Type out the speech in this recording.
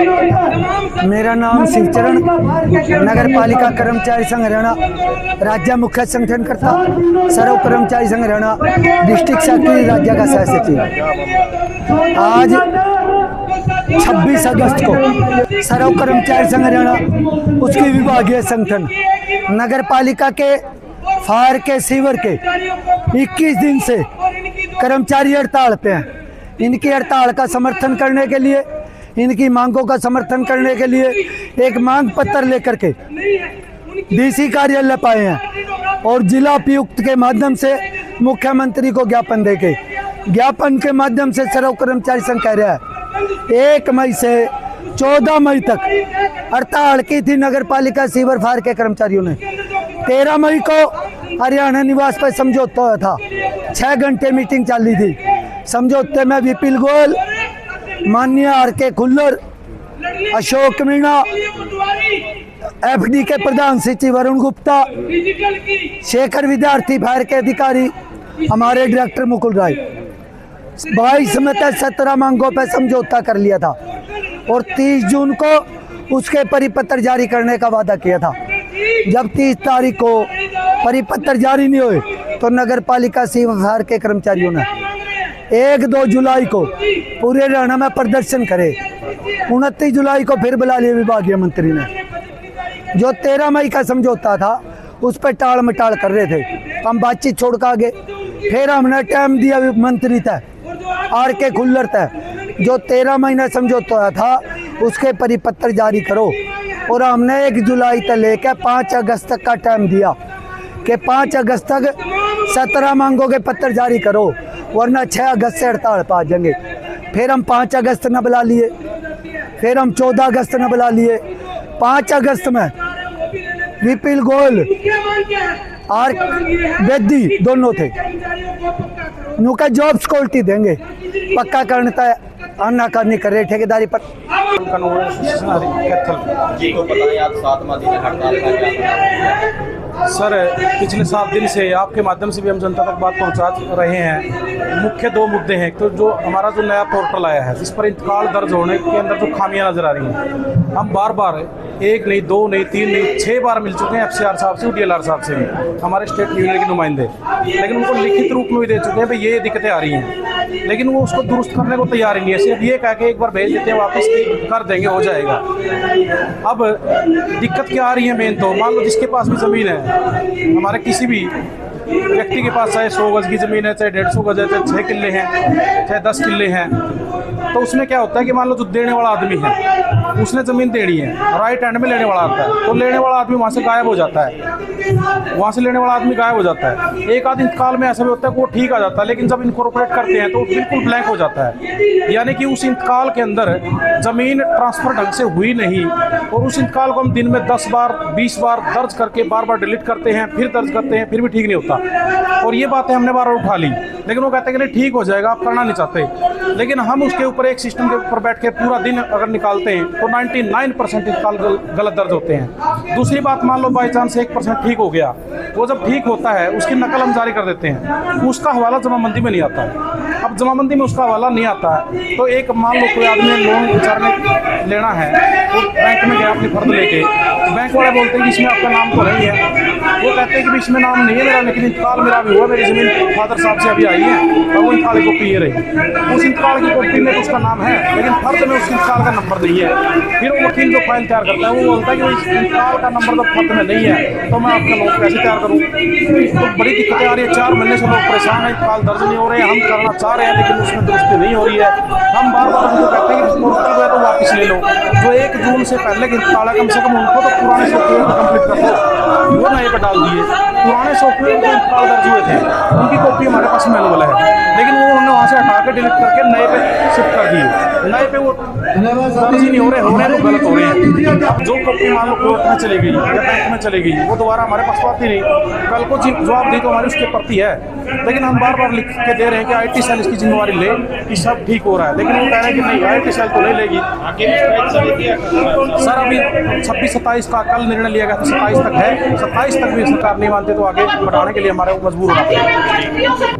मेरा नाम शिवचरण, नगर पालिका कर्मचारी संघ हरियाणा राज्य मुख्य संगठनकर्ता, सर्व कर्मचारी संघ हरियाणा डिस्ट्रिक्ट सेक्रेटरी राज्य का सह सचिव। आज 26 अगस्त को सर्व कर्मचारी संघ हरियाणा उसकी विभागीय संगठन नगर पालिका के फायर के सीवर के 21 दिन से कर्मचारी हड़ताल पे हैं। इनकी हड़ताल का समर्थन करने के लिए, इनकी मांगों का समर्थन करने के लिए एक मांग पत्र लेकर के डीसी कार्यालय पाए हैं और जिला उपायुक्त के माध्यम से मुख्यमंत्री को ज्ञापन देके, ज्ञापन के माध्यम से सर्व कर्मचारी संघ कह रहा है 1 मई से 14 मई तक हड़ताल की थी नगर पालिका सीवर फायर के कर्मचारियों ने। 13 मई को हरियाणा निवास पर समझौता हुआ था, 6 घंटे मीटिंग चली थी। समझौते में विपिन गोयल, माननीय आर.के. खुल्लर, अशोक मीणा, एफडी के प्रधान सचिव वरुण गुप्ता, शेखर विद्यार्थी फायर के अधिकारी, हमारे डायरेक्टर मुकुल राय, 22 में 17 मांगों पर समझौता कर लिया था और 30 जून को उसके परिपत्र जारी करने का वादा किया था। जब 30 तारीख को परिपत्र जारी नहीं हुए तो नगर पालिका सीवर फायर के कर्मचारियों ने 1-2 जुलाई को पूरे हरियाणा में प्रदर्शन करे। 29 जुलाई को फिर बुला लिया विभागीय मंत्री ने। जो 13 मई का समझौता था उस पर टाल मटाल कर रहे थे, हम बातचीत छोड़ कर आगे। फिर हमने टाइम दिया मंत्री तय, आर.के. खुल्लर तय, जो 13 महीना समझौता था उसके परिपत्र जारी करो। और हमने 1 जुलाई तक लेकर 5 अगस्त तक का टाइम दिया कि 5 अगस्त तक 17 मांगों के पत्र जारी करो, वरना 6 अगस्त से हड़ताल पा जाएंगे। फिर हम 5 अगस्त न बुला लिए, फिर हम 14 अगस्त न बुला लिए। 5 अगस्त में विपिन गोयल और बेदी दोनों थे, उनका जॉब सिक्योरिटी देंगे, पक्का करता है, आनाकानी कर रहे ठेकेदारी पर। सर, पिछले 7 दिन से आपके माध्यम से भी हम जनता तक बात पहुंचा रहे हैं। मुख्य 2 मुद्दे हैं। तो जो हमारा जो नया पोर्टल आया है जिस पर इंतकाल दर्ज होने के अंदर जो खामियां नजर आ रही हैं, हम बार बार 1 नहीं, 2 नहीं, 3 नहीं, 6 बार मिल चुके हैं FCR साहब से, DLR साहब से भी, हमारे स्टेट यूनियन के नुमाइंदे, लेकिन उनको लिखित रूप में भी दे चुके हैं भाई ये दिक्कतें आ रही हैं, लेकिन वो उसको दुरुस्त करने को तैयार ही नहीं है। सिर्फ ये कह के एक बार भेज देते हैं, वापस कर देंगे, हो जाएगा। अब दिक्कत क्या आ रही है मेन, तो मान लो जिसके पास भी ज़मीन है, हमारे किसी भी व्यक्ति के पास चाहे 100 गज की ज़मीन है, चाहे 150 गज है, चाहे 6 किले हैं, चाहे 10 किले हैं, तो उसमें क्या होता है कि मान लो जो देने वाला आदमी है उसने ज़मीन देनी है, राइट हैंड में लेने वाला आता है, तो लेने वाला आदमी वहाँ से गायब हो जाता है, वहाँ से लेने वाला आदमी गायब हो जाता है। एक आध इंतकाल में ऐसा भी होता है कि वो ठीक आ जाता है, लेकिन जब इनकॉर्पोरेट करते हैं तो बिल्कुल ब्लैंक हो जाता है, यानी कि उस इंतकाल के अंदर ज़मीन ट्रांसफ़र ढंग से हुई नहीं, और उस इंतकाल को हम दिन में 10 बार 20 बार दर्ज करके बार बार डिलीट करते हैं, फिर दर्ज करते हैं, फिर भी ठीक नहीं होता। और ये बातें हमने बार बार उठा ली, लेकिन वो कहते हैं कि नहीं ठीक हो जाएगा, आप करना नहीं चाहते। लेकिन हम उसके ऊपर एक सिस्टम के ऊपर बैठ के पूरा दिन अगर निकालते हैं तो 99% इंतकाल गलत दर्ज होते हैं। दूसरी बात, मान लो बाई चांस 1% ठीक हो गया, वो जब ठीक होता है उसकी नकल हम जारी कर देते हैं, उसका हवाला जमाबंदी में नहीं आता है। अब जमाबंदी में उसका हवाला नहीं आता है तो एक मान लो कोई आदमी लोन बेचारे लेना है, वो बैंक में गया अपनी फर्द लेके, बैंक वाले बोलते हैं कि इसमें आपका नाम तो नहीं है, वो कहते हैं कि इसमें नाम नहीं है मेरा, लेकिन इंतकाल मेरा भी हुआ, मेरी ज़मीन फादर साहब से अभी आई है, और वो इंतकाल की कॉपी ये रही, उस इंतकाल की कॉपी में उसका नाम है लेकिन फर्द में उस इंतकाल का नंबर नहीं है। फिर वो वकील जो फाइल तैयार करता है वो बोलता है कि इंतकाल का नंबर तो फर्द में नहीं है, तो मैं आपका लोन कैसे तैयार करूँ। तो बड़ी दिक्कतें आ रही है, 4 महीने से लोग परेशान हैं, इंतकाल दर्ज नहीं हो रहे हैं, हम करना चाह रहे हैं लेकिन उसमें दुरुस्ती नहीं हो रही है। हम बार बार उनको कहते हैं कि पोर्टल जो है तो वापस ले लो, जो 1 जून से पहले की इंतकाल है कम से कम उनको तो पुराने सॉफ्टवेयर को कम्प्लीट कर दो, वो नए पर डाल दिए। पुराने सॉफ्टवेयर जो इंतकाल दर्ज हुए थे उनकी कॉपी हमारे पास मैनुअल है, लेकिन वो उन्होंने वहाँ से हटा के डिलीट करके नए पे शिफ्ट कर दिए, नए पे वो दर्ज ही नहीं हो रहे तो गलत हो रहे हैं। अब जो कॉपी मान लो कोर्ट में चली गई या बैंक में चली गई, वो दोबारा हमारे पास आती नहीं, कल को जवाब दी तो हमारी उसके प्रति है, लेकिन हम बार बार लिख के दे रहे हैं कि IT सेल इसकी जिम्मेवारी ले कि सब ठीक हो रहा है, लेकिन वो कह रहे हैं कि नहीं IT सेल तो नहीं लेगी। सर अभी 26-27 का कल निर्णय लिया गया था, 27 तक है, 27 तक भी सरकार नहीं मानते तो आगे बढ़ाने के लिए हमारे मजबूर होना पड़ेगा।